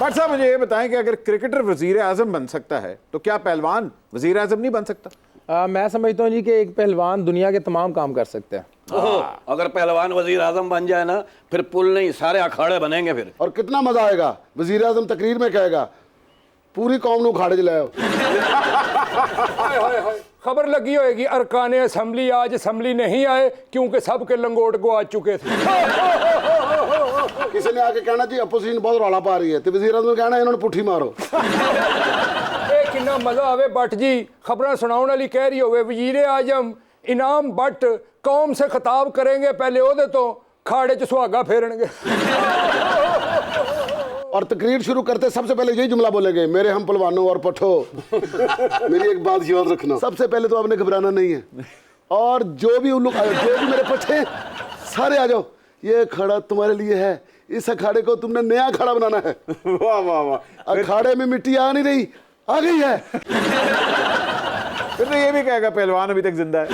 खाट साहब मुझे ये बताएं कि अगर क्रिकेटर वजीर आजम बन सकता है तो क्या पहलवान वजीर आजम नहीं बन सकता? मैं समझता हूँ जी कि एक पहलवान दुनिया के तमाम काम कर सकता है। अगर पहलवान वजीर आजम बन जाए ना, फिर पुल नहीं सारे अखाड़े बनेंगे फिर। और कितना मजा आएगा, वजीर आजम तकरीर में कहेगा पूरी कौम नू खाड़े च लाओ। खबर लगी होगी अरकाने असम्बली आज असम्बली नहीं आए क्योंकि सबके लंगोट को आ चुके थे। किसी ने आके कहना जी अपोजिशन बहुत रौला पा रही है, तो वजीर आजम ने कहना इन्होंने पुट्ठी मारो। किन्ना मजा आवे भट्ट जी खबर सुनाने वाली कह रही होवे वजीर आजम इनाम भट्ट कौम से खिताब करेंगे, पहले ओदे तो खाड़े च सुहागा फेरनगे। और तकरीर शुरू करते सबसे पहले यही जुमला बोलेंगे, मेरे हम पहलवानों और पठो। मेरी एक बात याद रखना, सबसे पहले तो आपने घबराना नहीं है, और जो भी मेरे पठे सारे आ जाओ, ये खड़ा तुम्हारे लिए है, इस अखाड़े को तुमने नया अखाड़ा बनाना है। वाह वाह वाह, अखाड़े में मिट्टी आ नहीं रही, आ गई है। फिर तो ये भी कहेगा पहलवान अभी तक जिंदा है।